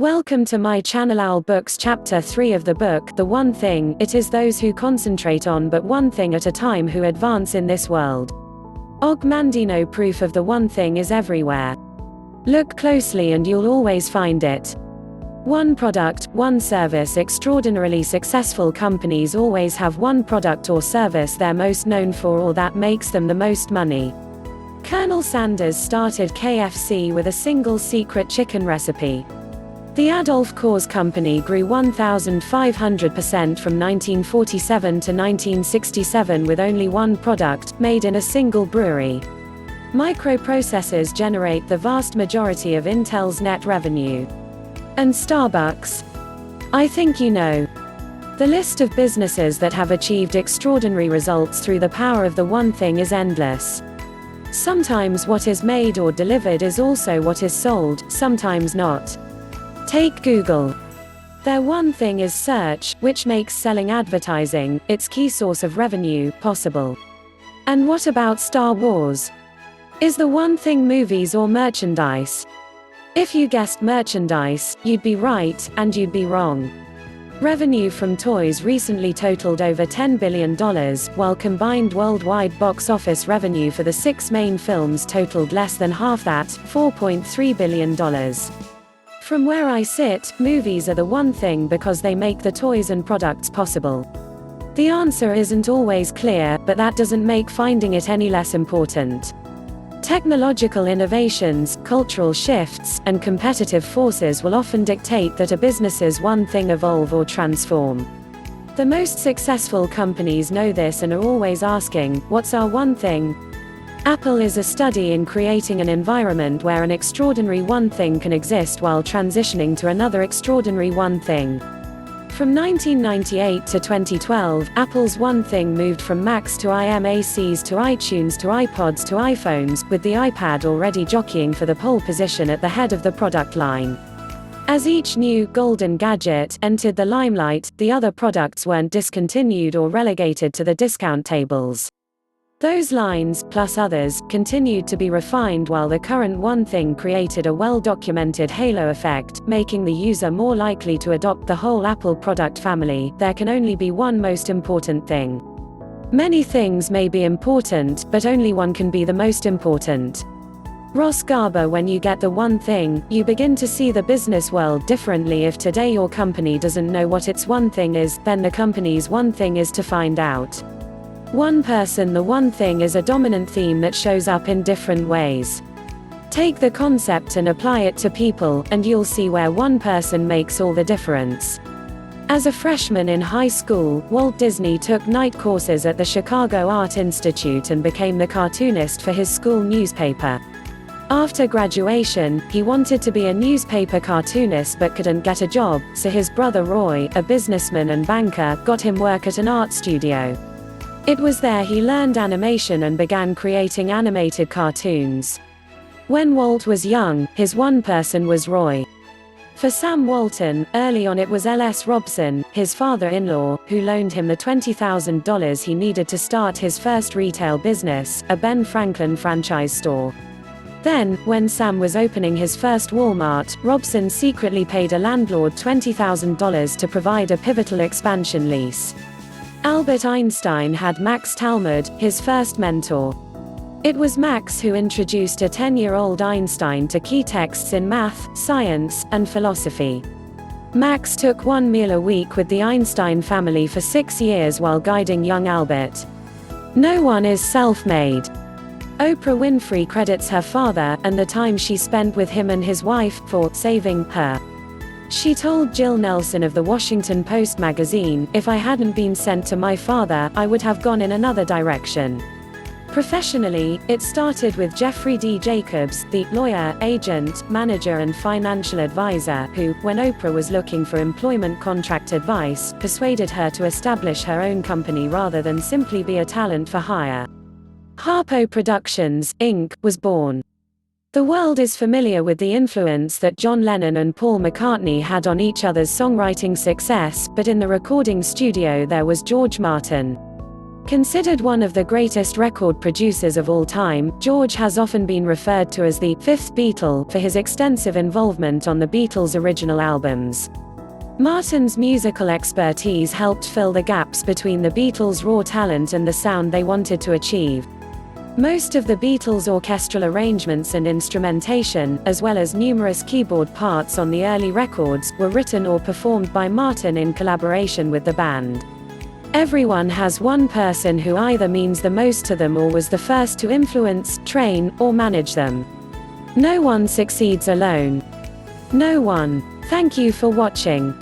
Welcome to my channel. Owl Books. Chapter 3 of the book, The One Thing. It is those who concentrate on but one thing at a time who advance in this world. Og Mandino. Proof of the one thing is everywhere. Look closely and you'll always find it. One product, one service. Extraordinarily successful companies always have one product or service they're most known for or that makes them the most money. Colonel Sanders started KFC with a single secret chicken recipe. The Adolph Coors Company grew 1,500% from 1947 to 1967 with only one product, made in a single brewery. Microprocessors generate the vast majority of Intel's net revenue. And Starbucks? I think you know. The list of businesses that have achieved extraordinary results through the power of the one thing is endless. Sometimes what is made or delivered is also what is sold, sometimes not. Take Google. Their one thing is search, which makes selling advertising, its key source of revenue, possible. And what about Star Wars? Is the one thing movies or merchandise? If you guessed merchandise, you'd be right, and you'd be wrong. Revenue from toys recently totaled over $10 billion, while combined worldwide box office revenue for the 6 main films totaled less than half that, $4.3 billion. From where I sit, movies are the one thing because they make the toys and products possible. The answer isn't always clear, but that doesn't make finding it any less important. Technological innovations, cultural shifts, and competitive forces will often dictate that a business's one thing evolve or transform. The most successful companies know this and are always asking, what's our one thing? Apple is a study in creating an environment where an extraordinary one thing can exist while transitioning to another extraordinary one thing. From 1998 to 2012, Apple's one thing moved from Macs to iMacs to iTunes to iPods to iPhones, with the iPad already jockeying for the pole position at the head of the product line. As each new golden gadget entered the limelight, the other products weren't discontinued or relegated to the discount tables. Those lines, plus others, continued to be refined while the current one thing created a well-documented halo effect, making the user more likely to adopt the whole Apple product family. There can only be one most important thing. Many things may be important, but only one can be the most important. Ross Garber. When you get the one thing, you begin to see the business world differently. If today your company doesn't know what its one thing is, then the company's one thing is to find out. One person. The one thing is a dominant theme that shows up in different ways. Take the concept and apply it to people, and you'll see where one person makes all the difference. As a freshman in high school, Walt Disney took night courses at the Chicago Art Institute and became the cartoonist for his school newspaper. After graduation, he wanted to be a newspaper cartoonist but couldn't get a job, so his brother Roy, a businessman and banker, got him work at an art studio. It was there he learned animation and began creating animated cartoons. When Walt was young, his one person was Roy. For Sam Walton, early on it was L.S. Robson, his father-in-law, who loaned him the $20,000 he needed to start his first retail business, a Ben Franklin franchise store. Then, when Sam was opening his first Walmart, Robson secretly paid a landlord $20,000 to provide a pivotal expansion lease. Albert Einstein had Max Talmud, his first mentor. It was Max who introduced a 10-year-old Einstein to key texts in math, science, and philosophy. Max took one meal a week with the Einstein family for 6 years while guiding young Albert. No one is self-made. Oprah Winfrey credits her father, and the time she spent with him and his wife, for saving her. She told Jill Nelson of the Washington Post magazine, "If I hadn't been sent to my father, I would have gone in another direction." Professionally, it started with Jeffrey D. Jacobs, the lawyer, agent, manager and financial advisor, who, when Oprah was looking for employment contract advice, persuaded her to establish her own company rather than simply be a talent for hire. Harpo Productions, Inc., was born. The world is familiar with the influence that John Lennon and Paul McCartney had on each other's songwriting success, but in the recording studio there was George Martin. Considered one of the greatest record producers of all time, George has often been referred to as the fifth Beatle for his extensive involvement on the Beatles' original albums. Martin's musical expertise helped fill the gaps between the Beatles' raw talent and the sound they wanted to achieve. Most of the Beatles' orchestral arrangements and instrumentation, as well as numerous keyboard parts on the early records, were written or performed by Martin in collaboration with the band. Everyone has one person who either means the most to them or was the first to influence, train, or manage them. No one succeeds alone. No one. Thank you for watching.